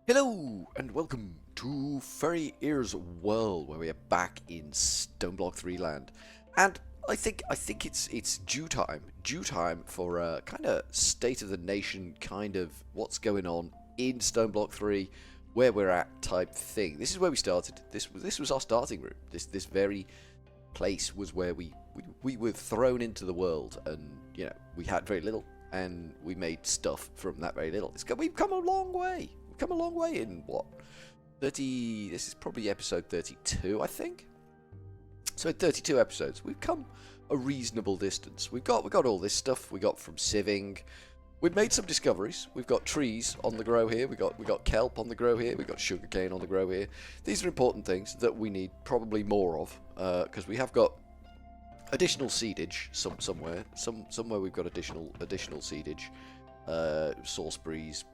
Hello and welcome to Furryearsworld, where we are back in Stoneblock 3 land, and I think it's due time for a kind of state of the nation, kind of what's going on in Stoneblock 3, where we're at type thing. This is where we started. This was our starting room. This very place was where we were thrown into the world, and we had very little, and we made stuff from that very little. We've come a long way. Come a long way in what 30. This is probably episode 32, I think. So in 32 episodes, we've come a reasonable distance. We got all this stuff we got from sieving. We've made some discoveries. We've got trees on the grow here. We got kelp on the grow here. We got sugarcane on the grow here. These are important things that we need probably more of, because we have got additional seedage somewhere. Somewhere we've got additional seedage, sauceberries.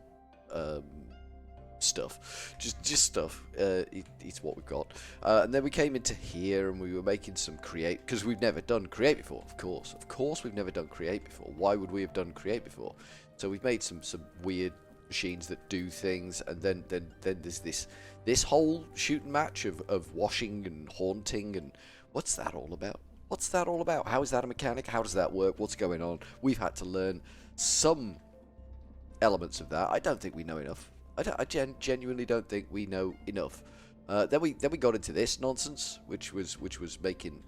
Stuff, just stuff. It's what we've got, and then we came into here and we were making some create, because we've never done create before. Of course, we've never done create before. Why would we have done create before? So we've made some weird machines that do things, and then there's this whole shooting match of washing and haunting, and what's that all about? What's that all about? How is that a mechanic? How does that work? What's going on? We've had to learn some elements of that. I don't think we know enough. I genuinely don't think we know enough. Then we got into this nonsense, which was making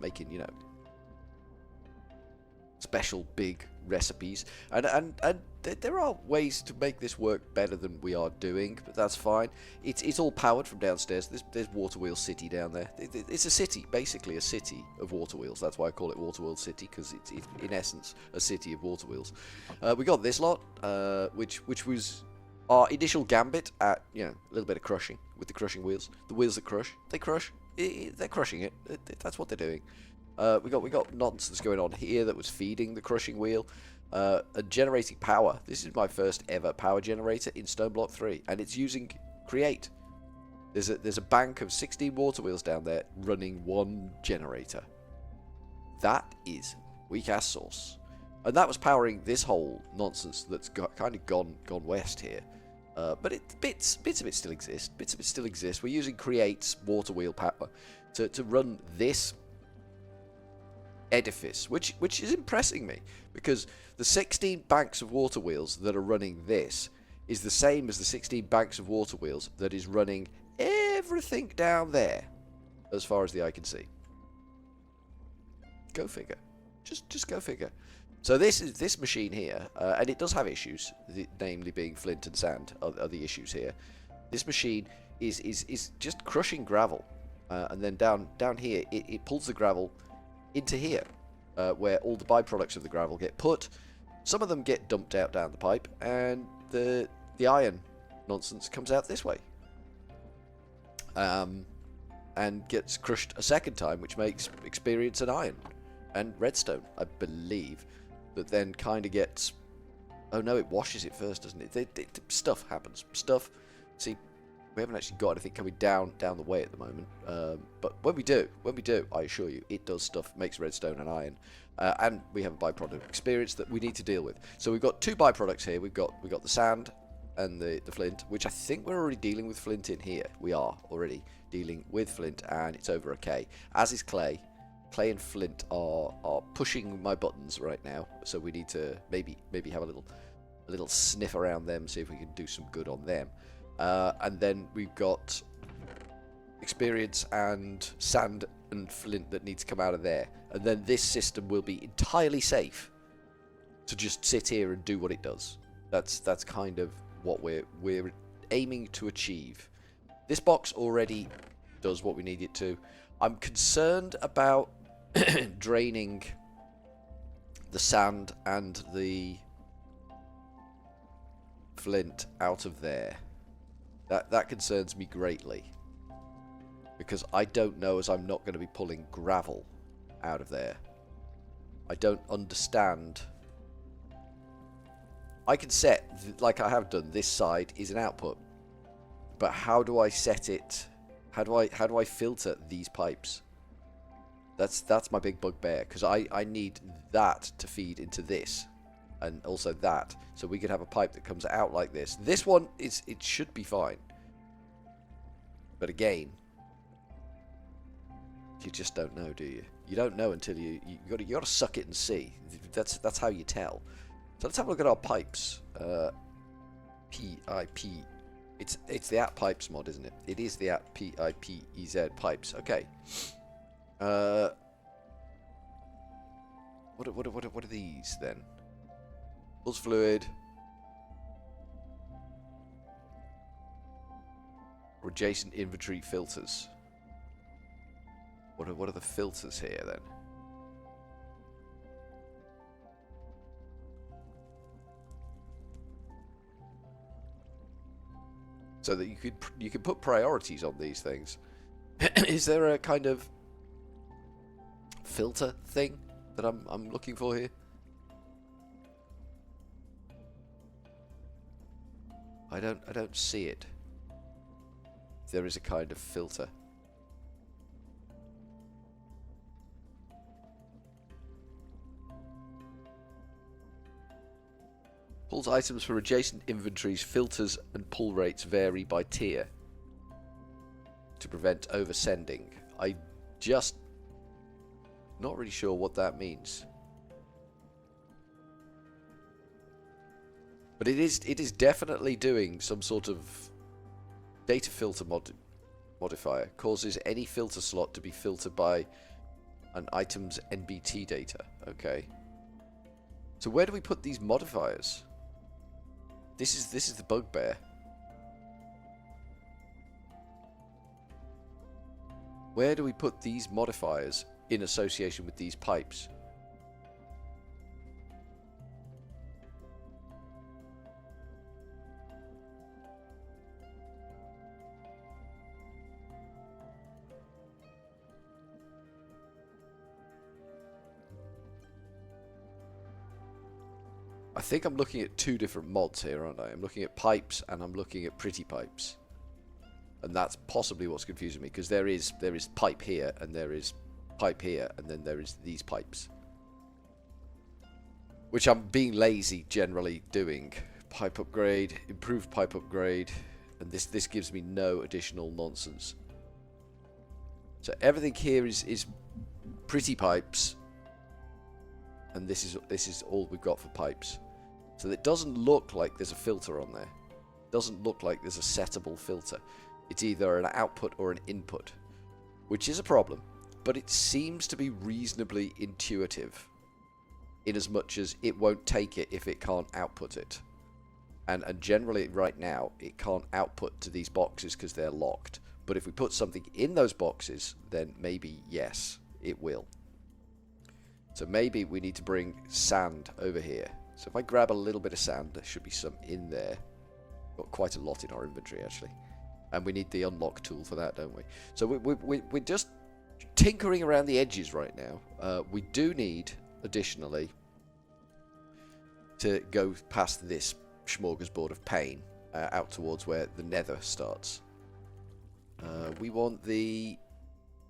special big recipes, and there are ways to make this work better than we are doing, but that's fine. It's all powered from downstairs. There's Waterwheel City down there. It's a city, basically a city of water wheels. That's why I call it Waterwheel City, because it's in essence a city of water wheels. We got this lot, which was our initial gambit at, a little bit of crushing with the crushing wheels. The wheels that crush, they crush. They're crushing it. That's what they're doing. We got nonsense going on here that was feeding the crushing wheel, and generating power. This is my first ever power generator in Stoneblock 3, and it's using create. There's a bank of 16 water wheels down there running one generator. That is weak ass sauce. And that was powering this whole nonsense that's kind of gone west here. But bits of it still exist. We're using Create's water wheel power to run this edifice, which is impressing me, because the 16 banks of water wheels that are running this is the same as the 16 banks of water wheels that is running everything down there, as far as the eye can see. Go figure. Just go figure. So this machine here, and it does have issues, namely being flint and sand are the issues here. This machine is just crushing gravel, and then down here it pulls the gravel into here, where all the byproducts of the gravel get put. Some of them get dumped out down the pipe, and the iron nonsense comes out this way, and gets crushed a second time, which makes experience and iron and redstone, I believe. That then kind of gets... Oh no, it washes it first, doesn't it? Stuff happens. Stuff... See, we haven't actually got anything coming down the way at the moment. But when we do, I assure you, it does stuff, makes redstone and iron. And we have a byproduct experience that we need to deal with. So we've got two byproducts here. We've got the sand and the flint, which I think we're already dealing with flint in here. We are already dealing with flint, and it's over a K. As is clay. Clay and flint are pushing my buttons right now, so we need to maybe have a little sniff around them, see if we can do some good on them. And then we've got experience and sand and flint that need to come out of there, and then this system will be entirely safe to just sit here and do what it does. That's kind of what we're aiming to achieve. This box already does what we need it to. I'm concerned about draining the sand and the flint out of there. That concerns me greatly, because I don't know, as I'm not going to be pulling gravel out of there. I don't understand. I can set, like I have done, this side is an output, but how do I set it? How do I filter these pipes? That's my big bugbear, because I need that to feed into this, and also that, so we could have a pipe that comes out like this. This one it should be fine. But again, you just don't know, do you? You don't know until you got to suck it and see. That's how you tell. So let's have a look at our pipes. PIP. It's the app pipes mod, isn't it? It is the app PIPEZ pipes. Okay. What are these then? Pulse fluid. Or adjacent inventory filters. What are the filters here then? So that you could put priorities on these things. Is there a kind of filter thing that I'm looking for here? I don't see it. There is a kind of filter. Pulls items for adjacent inventories, filters and pull rates vary by tier to prevent oversending. I just not really sure what that means. But it is definitely doing some sort of data filter modifier. Causes any filter slot to be filtered by an item's NBT data. Okay. So where do we put these modifiers? This is the bugbear. Where do we put these modifiers in association with these pipes? I think I'm looking at two different mods here, aren't I? I'm looking at pipes and I'm looking at pretty pipes. And that's possibly what's confusing me, because there is pipe here and there is pipe here and then there is these pipes. Which I'm being lazy generally doing. Pipe upgrade, improved pipe upgrade, and this gives me no additional nonsense. So everything here is pretty pipes. And this is all we've got for pipes. So it doesn't look like there's a filter on there. It doesn't look like there's a settable filter. It's either an output or an input, which is a problem, but it seems to be reasonably intuitive in as much as it won't take it if it can't output it. And generally right now it can't output to these boxes because they're locked. But if we put something in those boxes, then maybe yes, it will. So maybe we need to bring sand over here. So if I grab a little bit of sand, there should be some in there. Got quite a lot in our inventory actually. And we need the unlock tool for that, don't we? So we're just tinkering around the edges right now. We do need, additionally, to go past this smorgasbord of pain out towards where the nether starts. We want the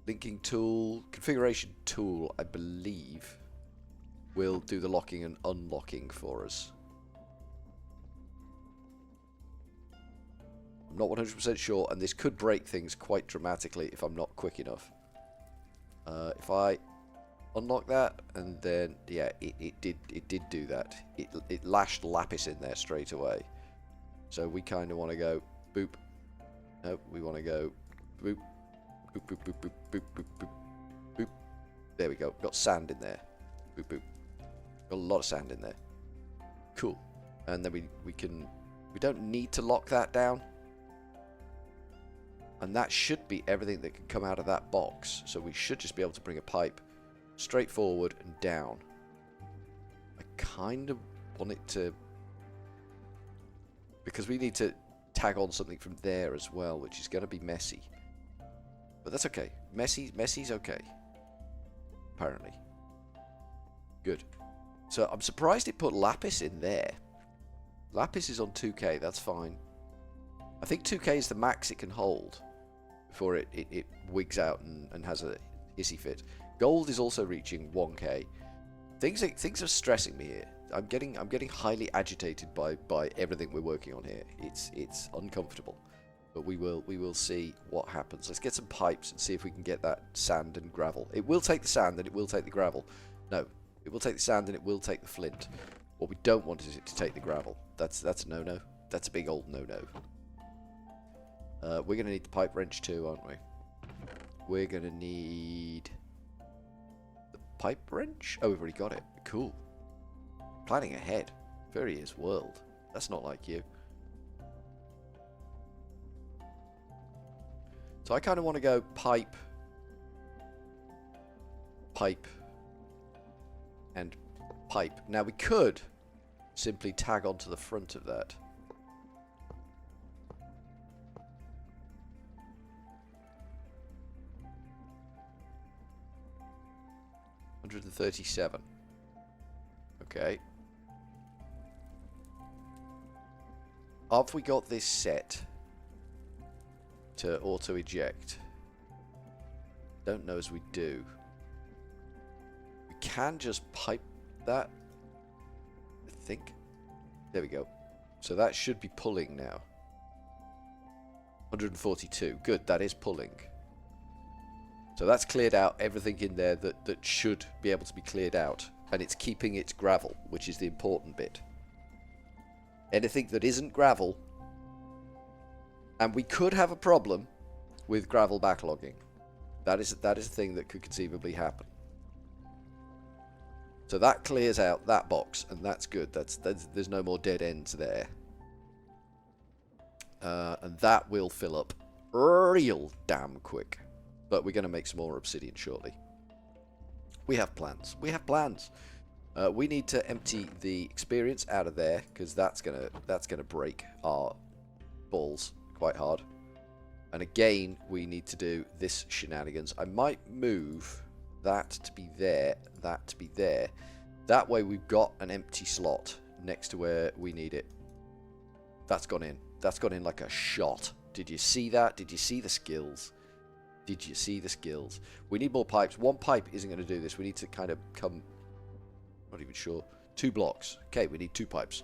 linking tool, configuration tool, I believe, will do the locking and unlocking for us. I'm not 100% sure, and this could break things quite dramatically if I'm not quick enough. If I unlock that, and then yeah, it did do that. It lashed lapis in there straight away. So we kind of want to go boop. No, we want to go boop. Boop, boop, boop, boop, boop, boop, boop, boop. There we go. Got sand in there. Boop, boop. Got a lot of sand in there. Cool. And then we don't need to lock that down. And that should be everything that can come out of that box. So we should just be able to bring a pipe straight forward and down. I kind of want it to, because we need to tag on something from there as well, which is going to be messy. But that's okay. Messy's okay. Apparently. Good. So I'm surprised it put lapis in there. Lapis is on 2k, that's fine. I think 2k is the max it can hold before it wigs out and has a hissy fit. Gold is also reaching 1k. Things are stressing me here. I'm getting highly agitated by everything we're working on here. It's uncomfortable. But we will see what happens. Let's get some pipes and see if we can get that sand and gravel. It will take the sand and it will take the gravel. No, it will take the sand and it will take the flint. What we don't want is it to take the gravel. That's a no-no. That's a big old no-no. We're going to need the pipe wrench too, aren't we? We're going to need the pipe wrench? Oh, we've already got it. Cool. Planning ahead. Furryearsworld. That's not like you. So I kind of want to go pipe, pipe, and pipe. Now we could simply tag onto the front of that. $137. Okay. Have we got this set to auto eject? Don't know as we do. We can just pipe that, I think. There we go. So that should be pulling now. 142. Good, that is pulling. So that's cleared out everything in there that should be able to be cleared out. And it's keeping its gravel, which is the important bit. Anything that isn't gravel, and we could have a problem with gravel backlogging. That is a thing that could conceivably happen. So that clears out that box, and that's good. There's no more dead ends there. And that will fill up real damn quick. But we're going to make some more obsidian shortly. We have plans. We have plans. We need to empty the experience out of there, because that's gonna break our balls quite hard. And again, we need to do this shenanigans. I might move that to be there, that to be there. That way we've got an empty slot next to where we need it. That's gone in. That's gone in like a shot. Did you see that? Did you see the skills? Did you see the skills? We need more pipes. One pipe isn't going to do this. We need to kind of come... Not even sure. 2 blocks. Okay, we need 2 pipes.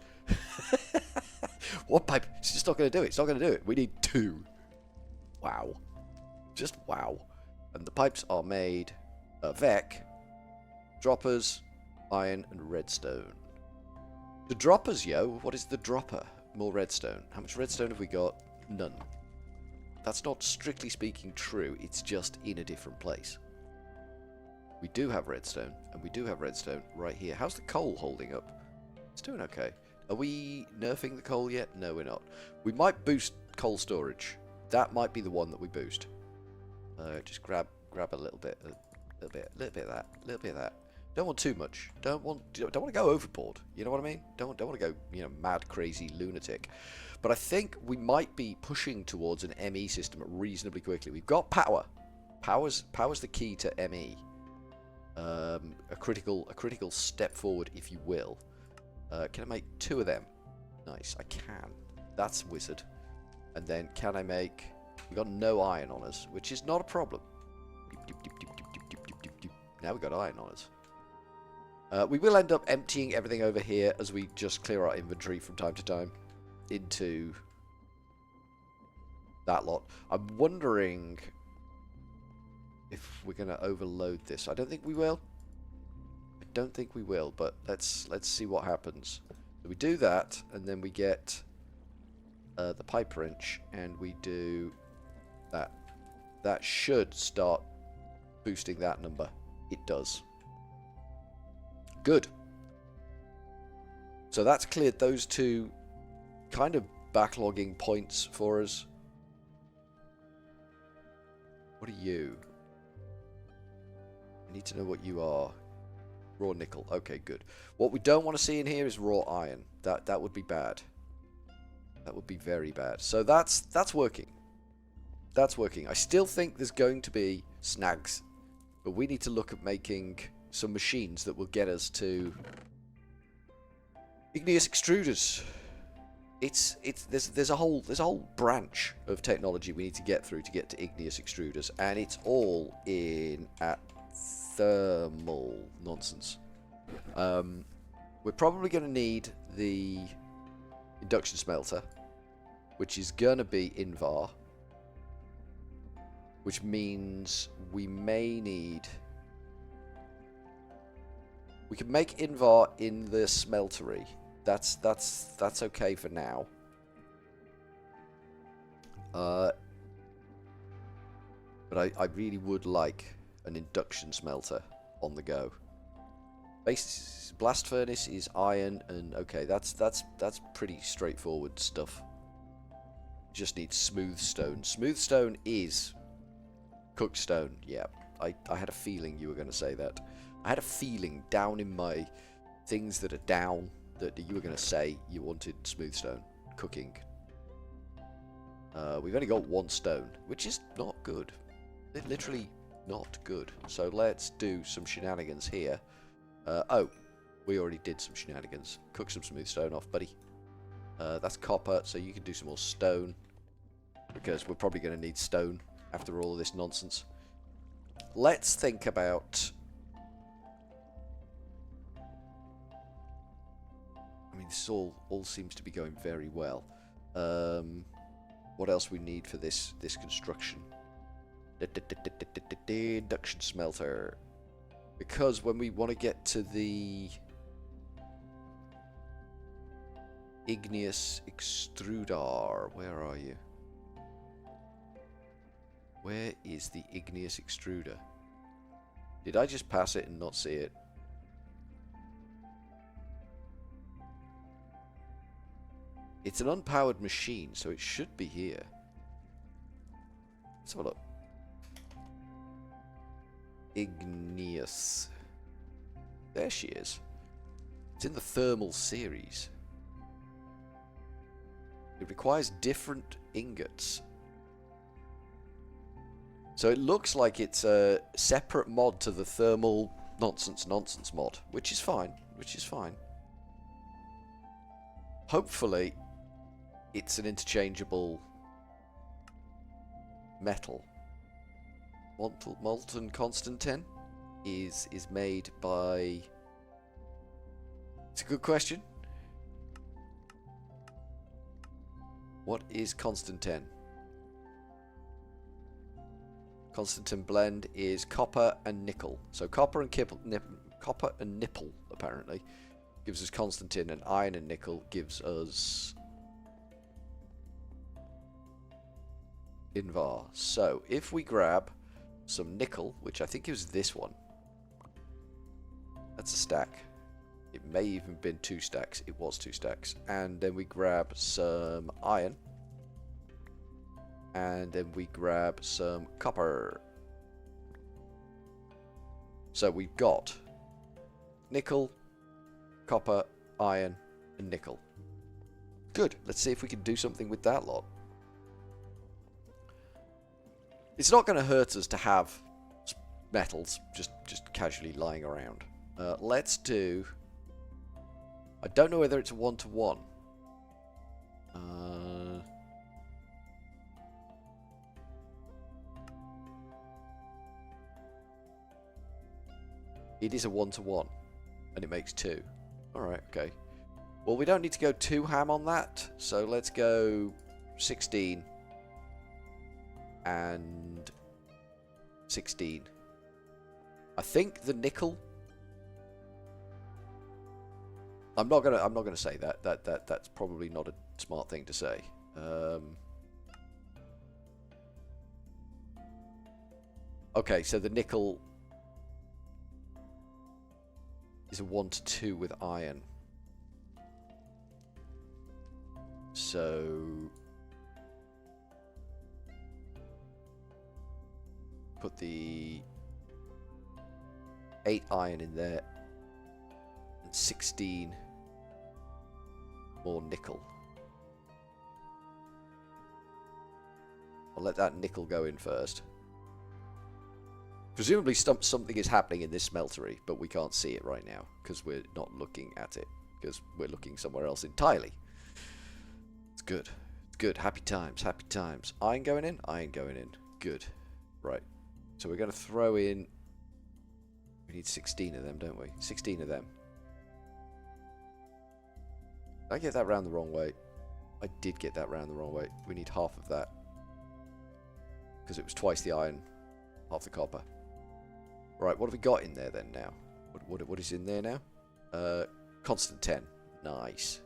One pipe. It's just not going to do it. It's not going to do it. We need 2. Wow. Just wow. And the pipes are made of VEC, droppers, iron, and redstone. The droppers, yo. What is the dropper? More redstone. How much redstone have we got? None. That's not strictly speaking true. It's just in a different place. We do have redstone, and we do have redstone right here. How's the coal holding up? It's doing okay. Are we nerfing the coal yet? No, we're not. We might boost coal storage. That might be the one that we boost. Just grab a little bit of that, a little bit of that. Don't want too much. Don't want to go overboard. You know what I mean? Don't want to go, mad, crazy lunatic. But I think we might be pushing towards an ME system reasonably quickly. We've got power. Power's the key to ME. A critical step forward, if you will. Can I make 2 of them? Nice, I can. That's wizard. And then can I make... We've got no iron on us, which is not a problem. Now we've got iron on us. We will end up emptying everything over here as we just clear our inventory from time to time into that lot. I'm wondering if we're going to overload this. I don't think we will. I don't think we will, but let's see what happens. So we do that, and then we get the pipe wrench, and we do that. That should start boosting that number. It does. Good. So that's cleared those 2 kind of backlogging points for us. What are you? I need to know what you are. Raw nickel. Okay, good. What we don't want to see in here is raw iron. That would be bad. That would be very bad. So that's working. That's working. I still think there's going to be snags, but we need to look at making some machines that will get us to igneous extruders. There's a whole branch of technology we need to get through to get to igneous extruders, and it's all in at thermal nonsense. We're probably going to need the induction smelter. which is gonna be Invar, which means we may need... We can make Invar in the smeltery. That's okay for now. But I really would like an induction smelter on the go. Blast furnace is iron, and okay, that's pretty straightforward stuff. Just need smooth stone. Smooth stone is cooked stone. Yeah, I had a feeling you were going to say that. I had a feeling down in my things that are down that you were going to say you wanted smooth stone cooking. We've only got 1 stone, which is not good. Literally not good. So let's do some shenanigans here. Oh, we already did some shenanigans. Cook some smooth stone off, buddy. That's copper, so you can do some more stone, because we're probably going to need stone after all of this nonsense. Let's think about... I mean, this all seems to be going very well. What else we need for this construction? Induction smelter. Because when we want to get to the igneous extruder, where are you? Where is the igneous extruder? Did I just pass it and not see it? It's an unpowered machine, so it should be here. Let's have a look. Igneous. There she is. It's in the thermal series. It requires different ingots. So it looks like it's a separate mod to the thermal nonsense mod, which is fine, Hopefully, it's an interchangeable metal. Molten Constantine is made by... It's a good question. What is Constantine? Constantine blend is copper and nickel. So copper and nipple apparently gives us Constantine, and iron and nickel gives us Invar. So if we grab some nickel, which I think it was this one, that's a stack. It may even been 2 stacks. It was 2 stacks. And then we grab some iron. And then we grab some copper. So we've got nickel, copper, iron, and nickel. Good. Let's see if we can do something with that lot. It's not going to hurt us to have metals just casually lying around. Let's do... I don't know whether it's a 1-to-1. It is a 1-to-1, and it makes 2. Alright, okay. Well, we don't need to go too ham on that, so let's go 16 and 16. I think the nickel... I'm not gonna say that. That's probably not a smart thing to say. Okay, so the nickel is a 1-to-2 with iron. So put the 8 iron in there and 16 more nickel. I'll let that nickel go in first. Presumably something is happening in this smeltery, but we can't see it right now because we're not looking at it, because we're looking somewhere else entirely. It's good. It's good. Happy times. Happy times. Iron going in? Iron going in. Good. Right. So we're going to throw in... We need 16 of them, don't we? 16 of them. Did I get that round the wrong way? I did get that round the wrong way. We need half of that. Because it was twice the iron, half the copper. Right, what have we got in there then now? What is in there now? Constant 10. Nice.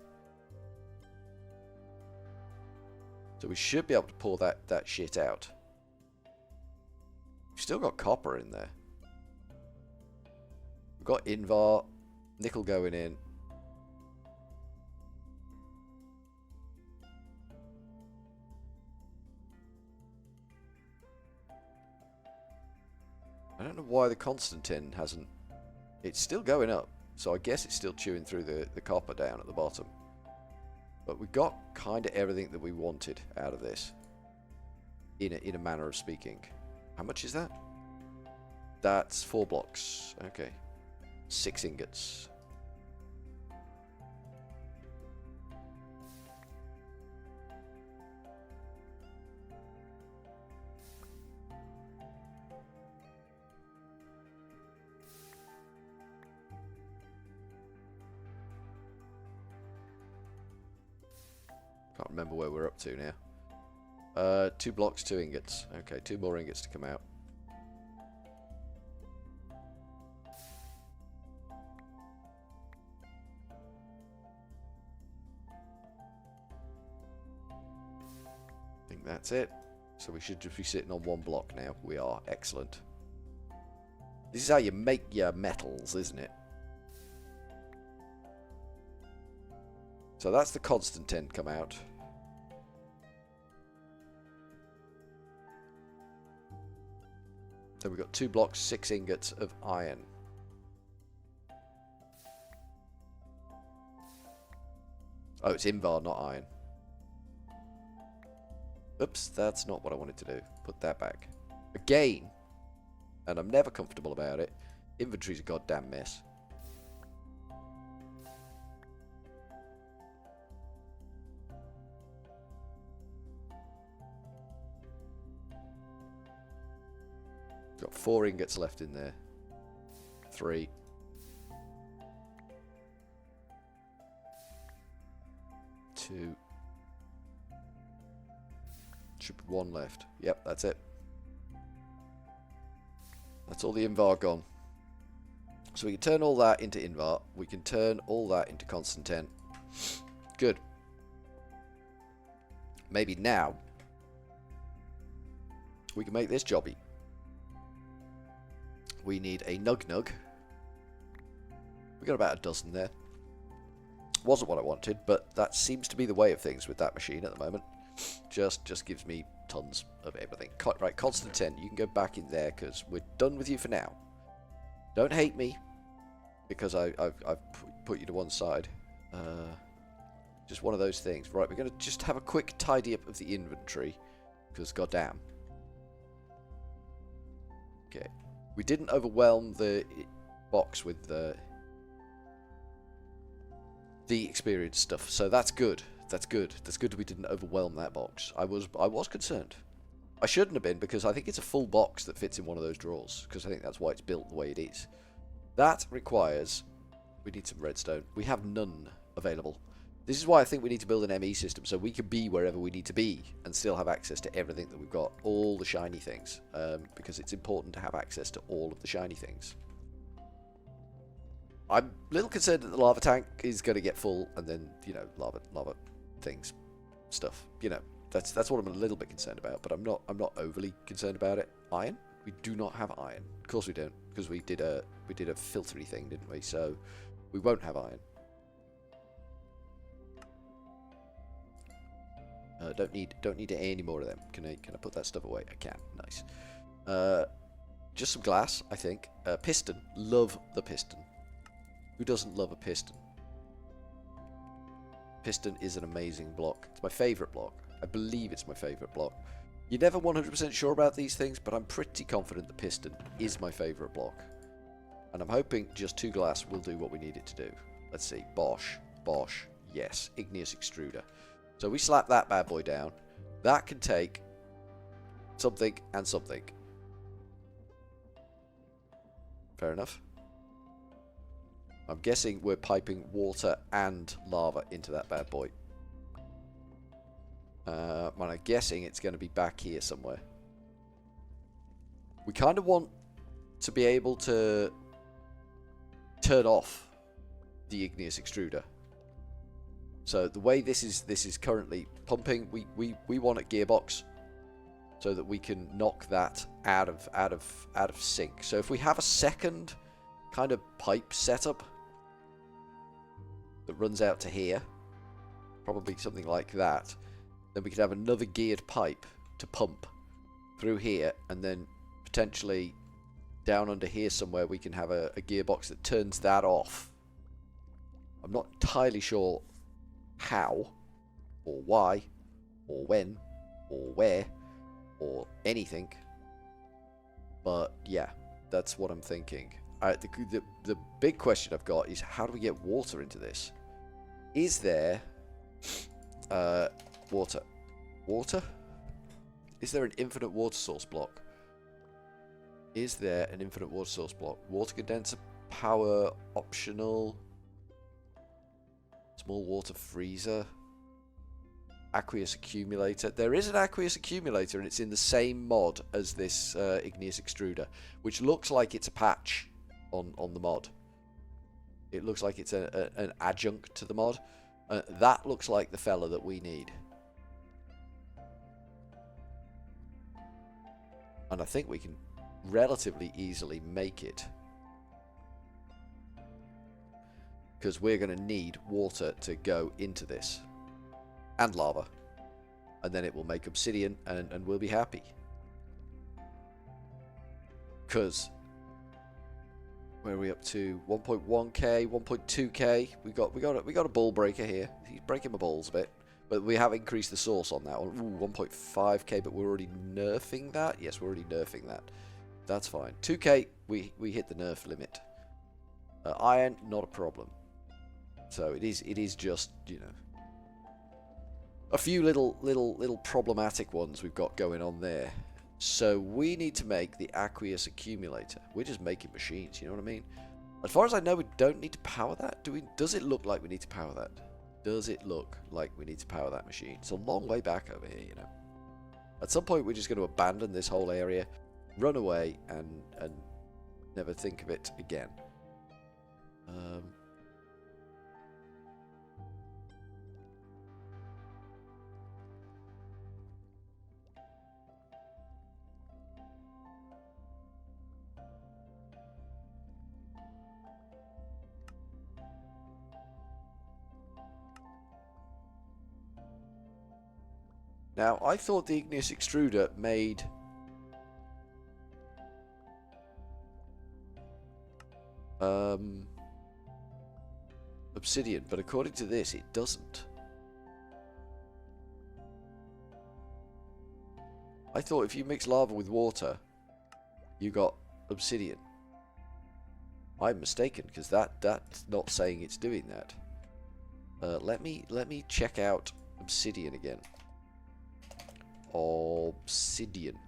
So we should be able to pour that shit out. We've still got copper in there. We've got Invar, nickel going in. I don't know why the Constantine hasn't... It's still going up, so I guess it's still chewing through the copper down at the bottom. But we got kind of everything that we wanted out of this, in a manner of speaking. How much is that? That's 4 blocks. Okay. 6 ingots. Can't remember where we're up to now. 2 blocks, 2 ingots. Okay, 2 more ingots to come out. I think that's it. So we should just be sitting on 1 block now. We are. Excellent. This is how you make your metals, isn't it? So that's the Constantine come out. Then we've got 2 blocks, 6 ingots of iron. Oh, it's Invar, not iron. Oops, that's not what I wanted to do. Put that back. Again, and I'm never comfortable about it, inventory's a goddamn mess. Got 4 ingots left in there. 3. Two. Should be 1 left. Yep, that's it. That's all the Invar gone. So we can turn all that into Invar. We can turn all that into Constantine. Good. Maybe now we can make this jobby. We need a nug. We got about a dozen there. Wasn't what I wanted, but that seems to be the way of things with that machine at the moment. Just gives me tons of everything. Right, Constantine, you can go back in there because we're done with you for now. Don't hate me because I've put you to one side. Just one of those things. Right, we're going to just have a quick tidy up of the inventory because goddamn. Okay. We didn't overwhelm the box with the experience stuff, so that's good. That's good. That's good we didn't overwhelm that box. I was concerned. I shouldn't have been because I think it's a full box that fits in one of those drawers because I think that's why it's built the way it is. That requires... We need some redstone. We have none available. This is why I think we need to build an ME system so we can be wherever we need to be and still have access to everything that we've got. All the shiny things. Because it's important to have access to all of the shiny things. I'm a little concerned that the lava tank is going to get full and then, you know, lava things, stuff. You know, that's what I'm a little bit concerned about, but I'm not overly concerned about it. Iron? We do not have iron. Of course we don't, because we did a filtery thing, didn't we? So we won't have iron. Don't need any more of them. Can I put that stuff away? I can. Nice. Just some glass, I think. Piston. Love the piston. Who doesn't love a piston? Piston is an amazing block. It's my favourite block. I believe it's my favourite block. You're never 100% sure about these things, but I'm pretty confident the piston is my favourite block. And I'm hoping just 2 glass will do what we need it to do. Let's see. Bosch. Yes. Igneous extruder. So we slap that bad boy down. That can take something and something. Fair enough. I'm guessing we're piping water and lava into that bad boy. And I'm guessing it's going to be back here somewhere. We kind of want to be able to turn off the igneous extruder. So the way this is currently pumping, we want a gearbox so that we can knock that out of sync. So if we have a second kind of pipe setup that runs out to here, probably something like that, then we could have another geared pipe to pump through here, and then potentially down under here somewhere we can have a gearbox that turns that off. I'm not entirely sure how, or why, or when, or where, or anything, but yeah, that's what I'm thinking. The big question I've got is, how do we get water into this? Is there water? Is there an infinite water source block? Is there an infinite water source block? Water condenser, power optional, small water freezer, aqueous accumulator. There is an aqueous accumulator, and it's in the same mod as this igneous extruder, which looks like it's a patch on the mod. It looks like it's an adjunct to the mod. That looks like the fella that we need. And I think we can relatively easily make it, because we're going to need water to go into this, and lava, and then it will make obsidian, and we'll be happy. Because where are we up to? 1.1k, 1.2k. We got a ball breaker here. He's breaking my balls a bit. But we have increased the source on that one. Ooh, 1.5k, but we're already nerfing that? Yes, we're already nerfing that. That's fine. 2k, we hit the nerf limit. Iron, not a problem. So it is just, you know, a few little problematic ones we've got going on there. So we need to make the aqueous accumulator. We're just making machines, you know what I mean? As far as I know, we don't need to power that. Does it look like we need to power that? Does it look like we need to power that machine? It's a long way back over here, you know. At some point, we're just going to abandon this whole area, run away, and never think of it again. Now, I thought the igneous extruder made obsidian, but according to this, it doesn't. I thought if you mix lava with water, you got obsidian. I'm mistaken, because that's not saying it's doing that. Let me check out obsidian again. Obsidian.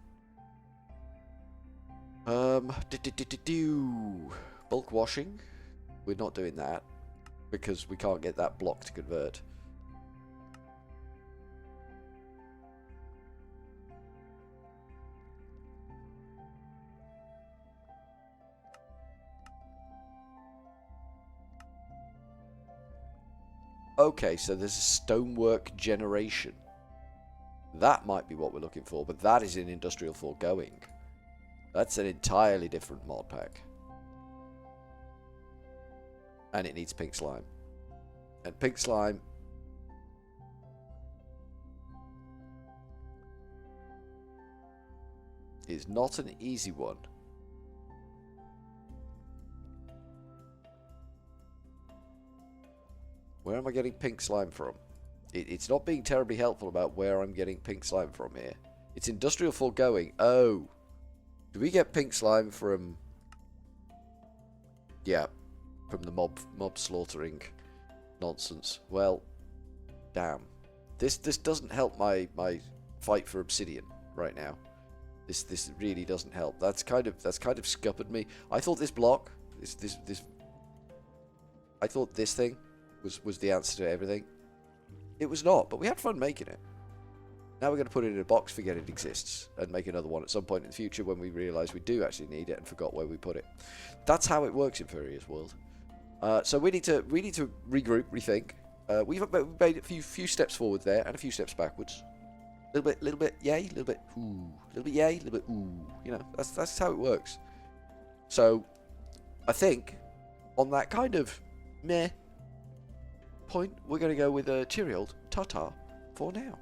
Bulk washing. We're not doing that because we can't get that block to convert. Okay, so there's a stonework generation. That might be what we're looking for, but that is in Industrial Foregoing. That's an entirely different mod pack. And it needs pink slime. And pink slime is not an easy one. Where am I getting pink slime from? It's not being terribly helpful about where I'm getting pink slime from here. It's Industrial Foregoing. Oh. Do we get pink slime from... Yeah. From the mob slaughtering nonsense. Well, damn. This doesn't help my fight for obsidian right now. This really doesn't help. That's kind of scuppered me. I thought this block, I thought this thing was the answer to everything. It was not, but we had fun making it. Now we're going to put it in a box, forget it exists, and make another one at some point in the future when we realise we do actually need it and forgot where we put it. That's how it works in Furryearsworld. So we need to regroup, rethink. We've made a few steps forward there and a few steps backwards. A little bit yay, a little bit ooh, a little bit yay, a little bit ooh. You know, that's how it works. So I think on that kind of meh point, we're going to go with a cheery old ta-ta for now.